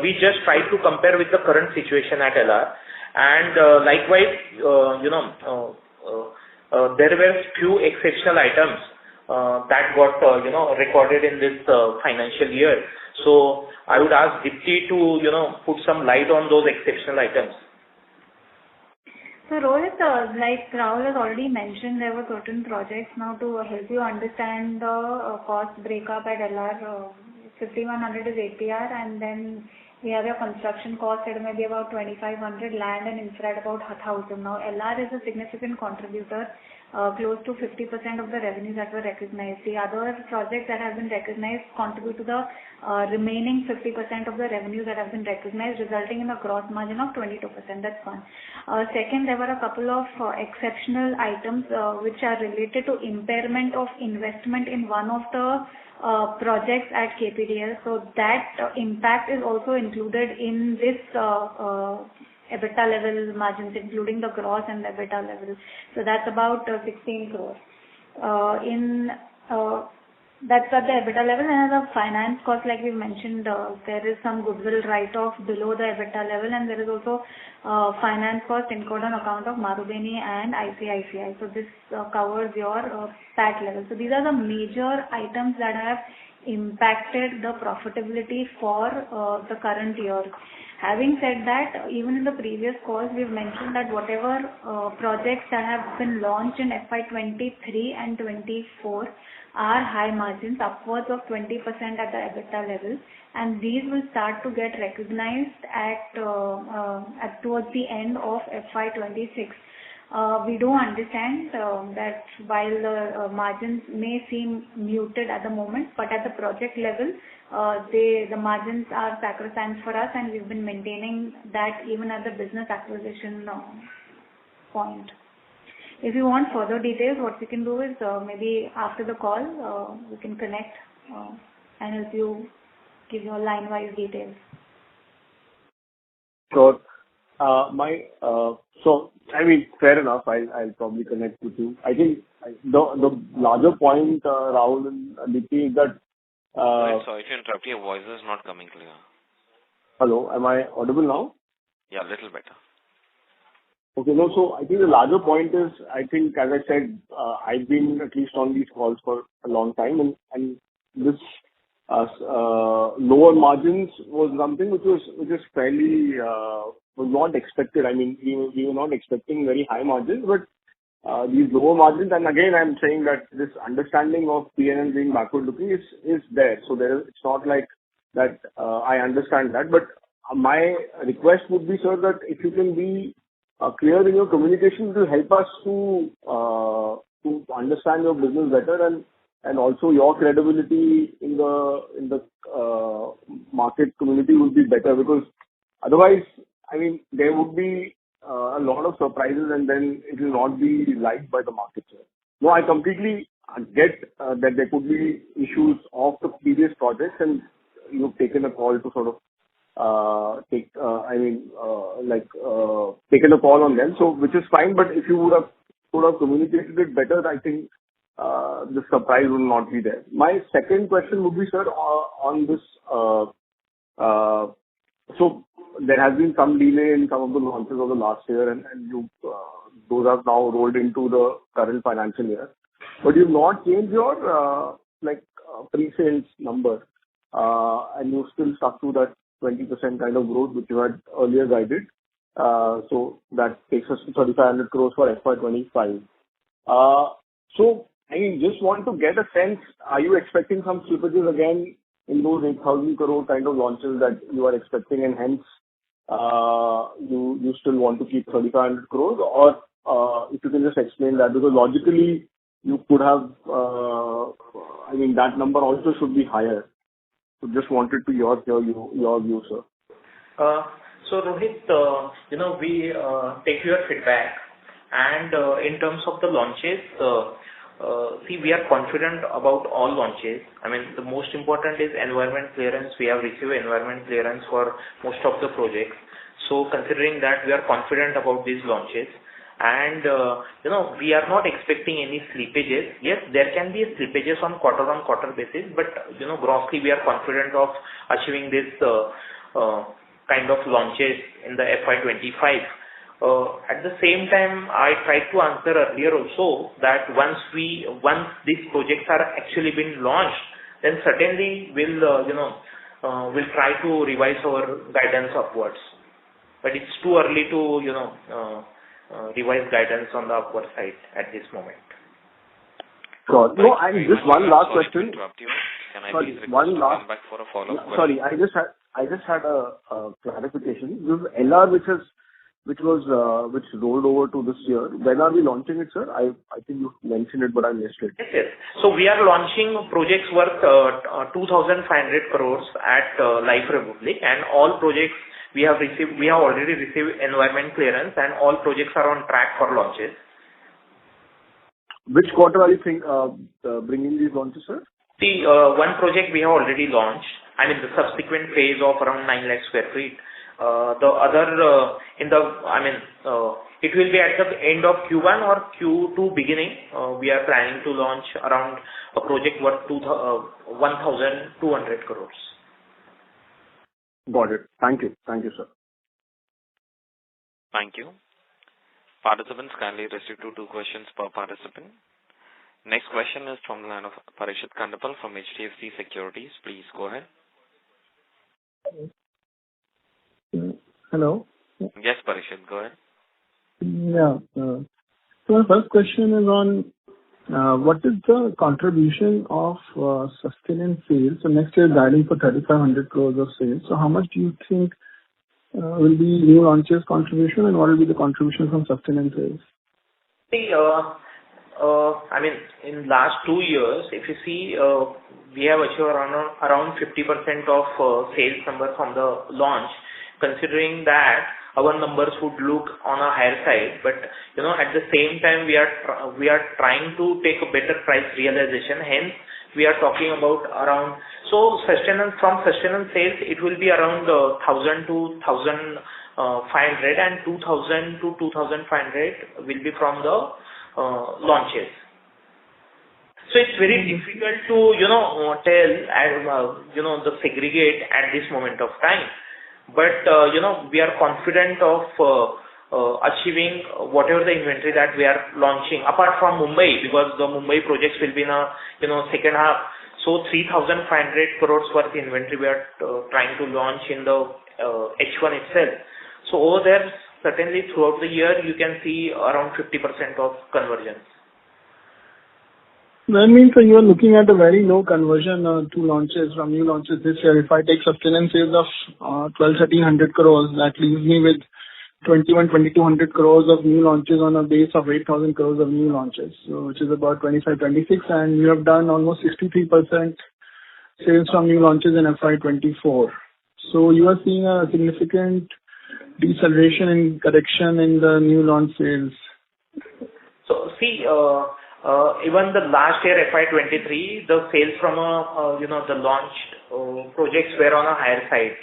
we just try to compare with the current situation at LR, and likewise there were few exceptional items that got recorded in this financial year. So I would ask Dipti to put some light on those exceptional items. So Rohit, like Rahul has already mentioned, there were certain projects. Now to help you understand the cost breakup at LR, 5,100 is APR, and then we have your construction cost at maybe about 2,500, land and infra at about 1,000. Now LR is a significant contributor, close to 50% of the revenues that were recognized. The other projects that have been recognized contribute to the remaining 50% of the revenues that have been recognized, resulting in a gross margin of 22%. That's one. Second, there were a couple of exceptional items which are related to impairment of investment in one of the projects at KPDL. So that impact is also included in this EBITDA level margins, including the gross and the EBITDA level. So that's about 16 crores. That's at the EBITDA level, and as a finance cost, like we mentioned, there is some goodwill write-off below the EBITDA level, and there is also finance cost incurred on account of Marubeni and ICICI. So this covers your PAT level. So these are the major items that have impacted the profitability for the current year. Having said that, even in the previous calls, we've mentioned that whatever projects that have been launched in FY'23 and 24 are high margins, upwards of 20% at the EBITDA level, and these will start to get recognized at towards the end of FY'26. We do understand that while the margins may seem muted at the moment, but at the project level, the margins are sacrosanct for us, and we've been maintaining that even at the business acquisition point. If you want further details, what we can do is maybe after the call, we can connect and help you give your line-wise details. Sure. So I mean, fair enough. I'll probably connect with you. I think the larger point, Rahul and Aditi, is that. Sorry to interrupt. Your voice is not coming clear. Hello, am I audible now? Yeah, a little better. Okay. No, so I think the larger point is, I think, as I said, I've been at least on these calls for a long time, and this lower margins was something which is fairly was not expected. I mean, we were not expecting very high margins, but these lower margins, and again, I'm saying that this understanding of P&L being backward looking is there. So it's not like that, I understand that. But my request would be, sir, that if you can be clear in your communication, to help us to understand your business better, and also your credibility in the market community would be better, because otherwise, I mean, there would be a lot of surprises, and then it will not be liked by the market, sir. No, I completely get that there could be issues of the previous projects, and you've taken a call to sort of taken a call on them, so which is fine. But if you would have communicated it better, I think the surprise will not be there. My second question would be, sir, on this. So there has been some delay in some of the launches of the last year, and those have now rolled into the current financial year. But you've not changed your pre-sales number, and you still stuck to that 20% kind of growth which you had earlier guided. So that takes us to 3,500 crores for FY'25. So I mean, just want to get a sense, are you expecting some slippages again in those 8,000 crore kind of launches that you are expecting, and hence you still want to keep 3,500 crores? Or if you can just explain that, because logically you could have, I mean, that number also should be higher. So just wanted to your view, sir. So Rohit, we take your feedback, and in terms of the launches, we are confident about all launches. I mean, the most important is environment clearance. We have received environment clearance for most of the projects. So considering that, we are confident about these launches. And, we are not expecting any slippages. Yes, there can be slippages on quarter basis, but, grossly we are confident of achieving this kind of launches in the FY'25. At the same time, I tried to answer earlier also that once these projects are actually been launched, then certainly we'll try to revise our guidance upwards. But it's too early to, revise guidance on the upward side at this moment. Sure. No, just one last question. Can I please request to come back for a follow-up question? Sorry, I just had a clarification. This LR which rolled over to this year, when are we launching it, sir? I think you mentioned it, but I missed it. Yes. So we are launching projects worth 2,500 crores at Life Republic, and all projects we have already received environment clearance, and all projects are on track for launches. Which quarter are you bringing these launches, sir? See, one project we have already launched, I mean the subsequent phase of around 9 lakh square feet. The other, it will be at the end of Q1 or Q2 beginning. We are planning to launch around a project worth 1,200 crores. Got it. Thank you. Thank you, sir. Thank you. Participants kindly restrict to 2 questions per participant. Next question is from the line of Parishit Kandapal from HDFC Securities. Please go ahead. Hello. Yes, Parishit, go ahead. Yeah. So my first question is on what is the contribution of sustenance sales? So next year guiding for 3,500 crores of sales. So how much do you think will be new launches contribution, and what will be the contribution from sustenance sales? See, in last 2 years, if you see, we have achieved around 50% of sales number from the launch. Considering that, our numbers would look on a higher side, but at the same time we are trying to take a better price realization. Hence, we are talking about around sustenance sales. It will be around 1,000 to 1,500, and 2,000 to 2,500 will be from the launches. So it's very difficult to tell and the segregate at this moment of time. But, we are confident of achieving whatever the inventory that we are launching, apart from Mumbai, because the Mumbai projects will be in a, second half. So 3,500 crores worth inventory we are trying to launch in the H1 itself. So over there, certainly throughout the year, you can see around 50% of conversions. That means you are looking at a very low conversion to launches from new launches this year. If I take sustenance sales of 1,200-1,300 crores, that leaves me with 2,200 crores of new launches on a base of 8,000 crores of new launches, so which is about 25-26, and you have done almost 63% sales from new launches in FY'24. So you are seeing a significant deceleration in correction in the new launch sales. So see, even the last year FY'23, the sales from the launched projects were on a higher side.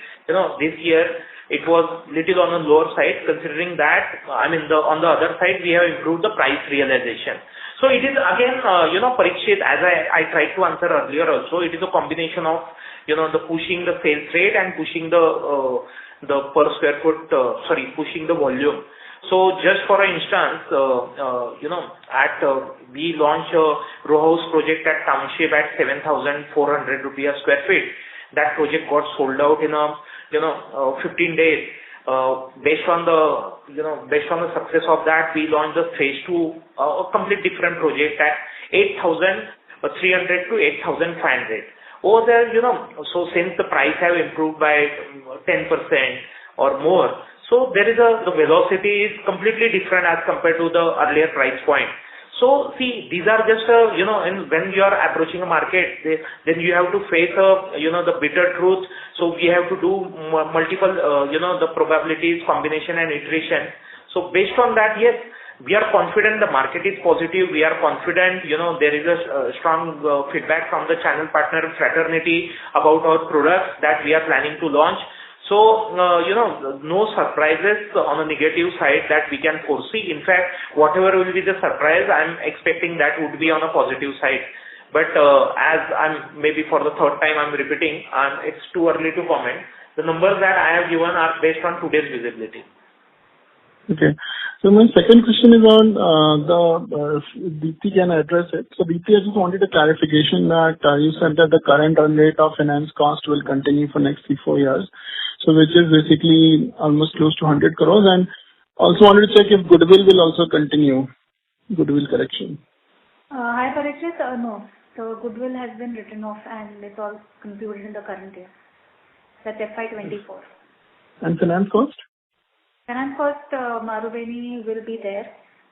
This year it was little on the lower side, considering that, on the other side, we have improved the price realization. So it is again, Parikshit, as I tried to answer earlier also, it is a combination of, the pushing the sales rate and pushing the per square foot, pushing the volume. So just for instance, we launched a row house project at Township at 7,400 rupees a square feet. That project got sold out in 15 days. Based on the success of that, we launched the phase 2, a complete different project at 8,300 to 8,500. Over there, so since the price have improved by 10% or more, so there is the velocity is completely different as compared to the earlier price point. So see, these are just, and when you are approaching a market, then you have to face, the bitter truth. So we have to do multiple, the probabilities, combination and iteration. So based on that, yes, we are confident the market is positive. We are confident, there is a strong feedback from the channel partner fraternity about our products that we are planning to launch. So, no surprises on the negative side that we can foresee. In fact, whatever will be the surprise, I'm expecting that would be on a positive side. But as I'm maybe for the third time I'm repeating, it's too early to comment. The numbers that I have given are based on today's visibility. Okay. So my second question is on Deepti can address it. So Deepti, I just wanted a clarification that you said that the current run rate of finance cost will continue for next 3-4 years. So which is basically almost close to 100 crores, and also wanted to check if goodwill will also continue, goodwill correction. Hi Parikshit, no. So goodwill has been written off and it's all concluded in the current year. That's FY'24. And finance cost? Finance cost, Marubeni will be there.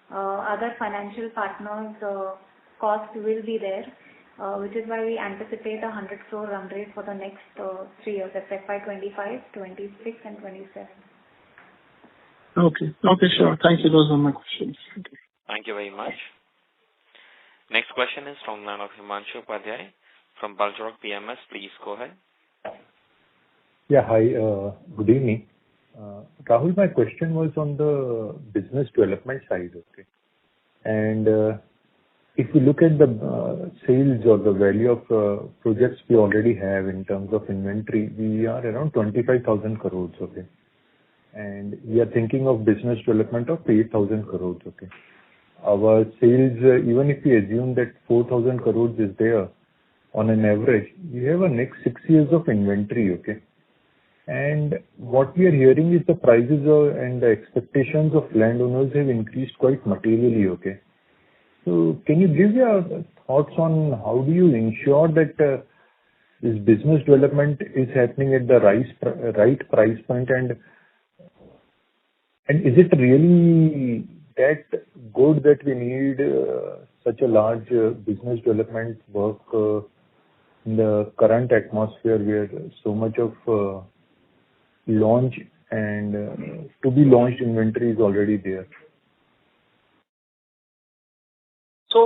Other financial partners cost will be there. Which is why we anticipate a 100 crore run rate for the next 3 years, that's FY'25, 26 and 27. Okay, sure. Thank you. Those are my questions. Okay. Thank you very much. Next question is from line of Himanshu Upadhyay from Balchorok PMS. Please go ahead. Yeah, hi. Good evening. Rahul, my question was on the business development side, okay? And if you look at the sales or the value of projects we already have in terms of inventory, we are around 25,000 crores, okay? And we are thinking of business development of 8,000 crores, okay? Our sales, even if we assume that 4,000 crores is there on an average, we have a next 6 years of inventory, okay? And what we are hearing is the prices and the expectations of landowners have increased quite materially, okay? So can you give your thoughts on how do you ensure that this business development is happening at the right price point, and is it really that good that we need such a large business development work in the current atmosphere where so much of launch and to be launched inventory is already there? So,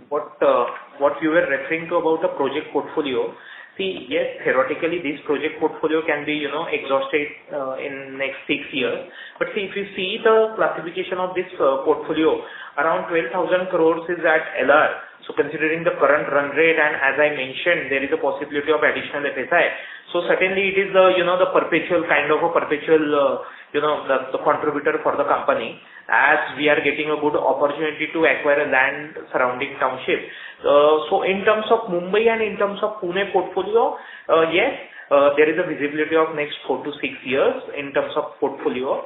what you were referring to about the project portfolio, see, yes, theoretically, this project portfolio can be, exhausted in next 6 years. But see, if you see the classification of this portfolio, around 12,000 crores is at LR. So considering the current run rate, and as I mentioned, there is a possibility of additional FSI. So certainly it is the, the perpetual the contributor for the company, as we are getting a good opportunity to acquire a land surrounding township. So in terms of Mumbai and in terms of Pune portfolio, yes, there is a visibility of next 4 to 6 years in terms of portfolio.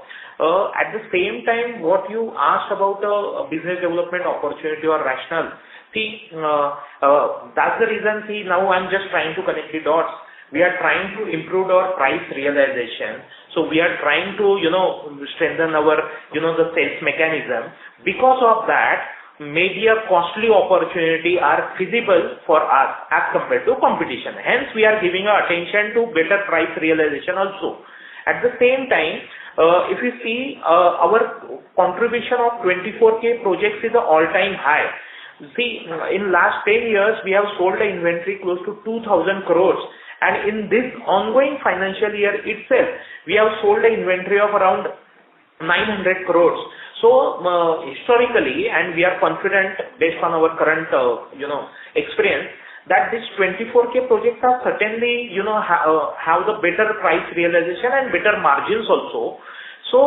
At the same time, what you asked about business development opportunity or rationale, that's the reason. Now I'm just trying to connect the dots. We are trying to improve our price realization. So we are trying to, strengthen our, the sales mechanism. Because of that, maybe a costly opportunity are feasible for us as compared to competition. Hence, we are giving our attention to better price realization also. At the same time, if you see our contribution of 24K projects is an all-time high. See, in last 10 years, we have sold the inventory close to 2,000 crores. And in this ongoing financial year itself, we have sold the inventory of around 900 crores. So, historically, and we are confident based on our current, experience, that these 24K projects are certainly, have the better price realization and better margins also. So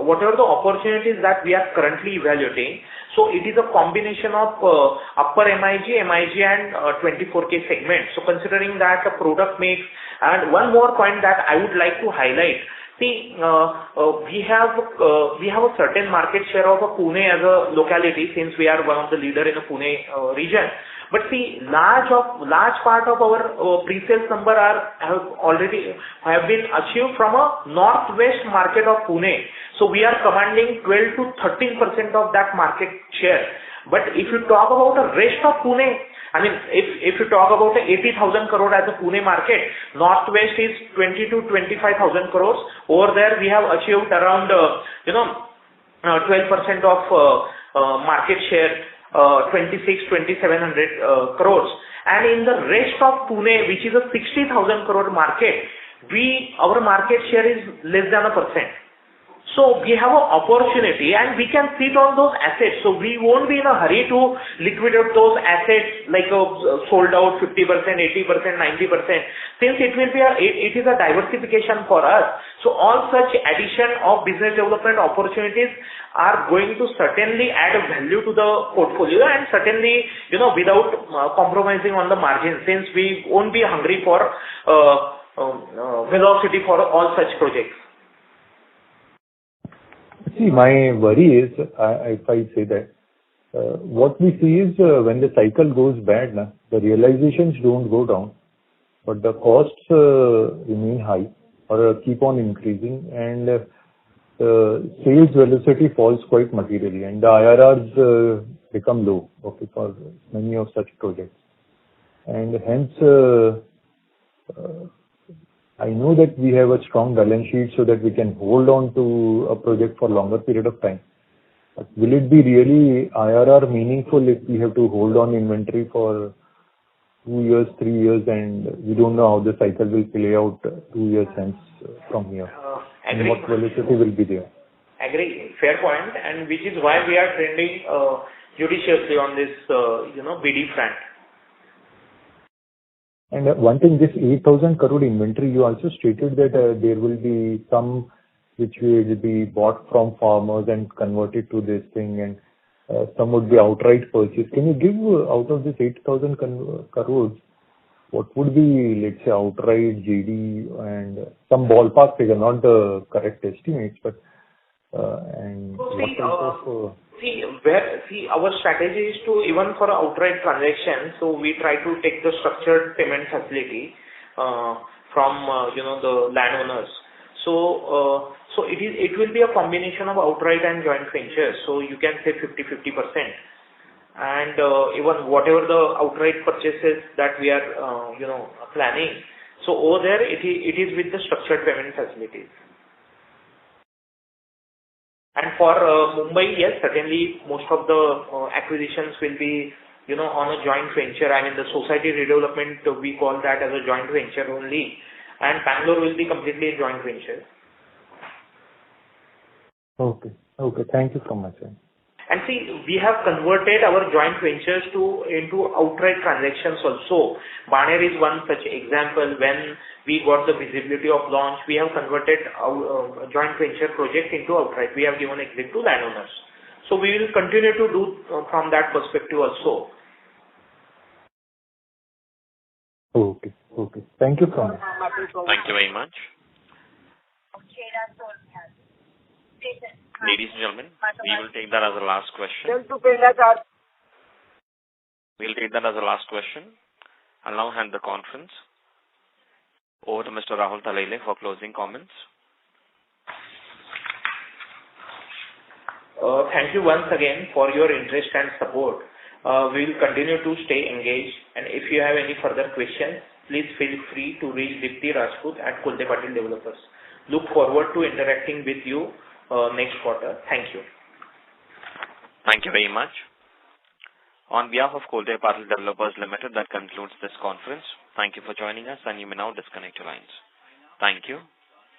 whatever the opportunities that we are currently evaluating, so it is a combination of upper MIG and 24K segment. So considering that the product mix, and one more point that I would like to highlight. See, we have a certain market share of Pune as a locality, since we are one of the leader in the Pune region. But see, large part of our pre-sales number have been achieved from a northwest market of Pune. So we are commanding 12 to 13% of that market share. But if you talk about the rest of Pune, I mean, if you talk about the 80,000 crore as a Pune market, northwest is 20 to 25,000 crores. Over there, we have achieved around 12% of market share, 2,700 crores. And in the rest of Pune, which is a 60,000 crore market, our market share is less than 1%. So we have an opportunity and we can sit on those assets. So we won't be in a hurry to liquidate those assets like sold out 50%, 80%, 90%. Since it is a diversification for us. So all such addition of business development opportunities are going to certainly add a value to the portfolio, and certainly, without compromising on the margin, since we won't be hungry for velocity for all such projects. See, my worry is, if I say that, what we see is when the cycle goes bad, the realizations don't go down, but the costs remain high or keep on increasing, and sales velocity falls quite materially, and the IRRs become low, for many of such projects. And hence, I know that we have a strong balance sheet so that we can hold on to a project for longer period of time. But will it be really IRR meaningful if we have to hold on inventory for 2 years, 3 years, and we don't know how the cycle will play out 2 years hence from here? And what velocity will be there? Agree. Fair point, and which is why we are trending judiciously on this, BD front. And one thing, this 8,000 crore inventory, you also stated that there will be some which will be bought from farmers and converted to this thing, and some would be outright purchase. Can you give out of this 8,000 crores, what would be, let's say, outright JD and some ballpark figure, not the correct estimates, but and what type of... our strategy is to, even for outright transaction, so we try to take the structured payment facility from the landowners. So it will be a combination of outright and joint ventures. So you can say 50%, and even whatever the outright purchases that we are planning. So over there it is with the structured payment facilities. And for Mumbai, yes, certainly most of the acquisitions will be, on a joint venture. I mean, the society redevelopment, we call that as a joint venture only. And Bangalore will be completely a joint venture. Okay. Thank you so much. And see, we have converted our joint ventures into outright transactions also. Baner is one such example. When we got the visibility of launch, we have converted our joint venture project into outright. We have given exit to landowners. So we will continue to do from that perspective also. Okay. Thank you so much. Thank you very much. Ladies and gentlemen, we will take that as the last question. We'll take that as the last question. I'll now hand the conference over to Mr. Rahul Talele for closing comments. Thank you once again for your interest and support. We will continue to stay engaged, and if you have any further questions, please feel free to reach Dipti Rajput at Kolte Patil Developers. Look forward to interacting with you next quarter. Thank you. Thank you very much. On behalf of Kolte Patil Developers Limited, that concludes this conference. Thank you for joining us, and you may now disconnect your lines. Thank you.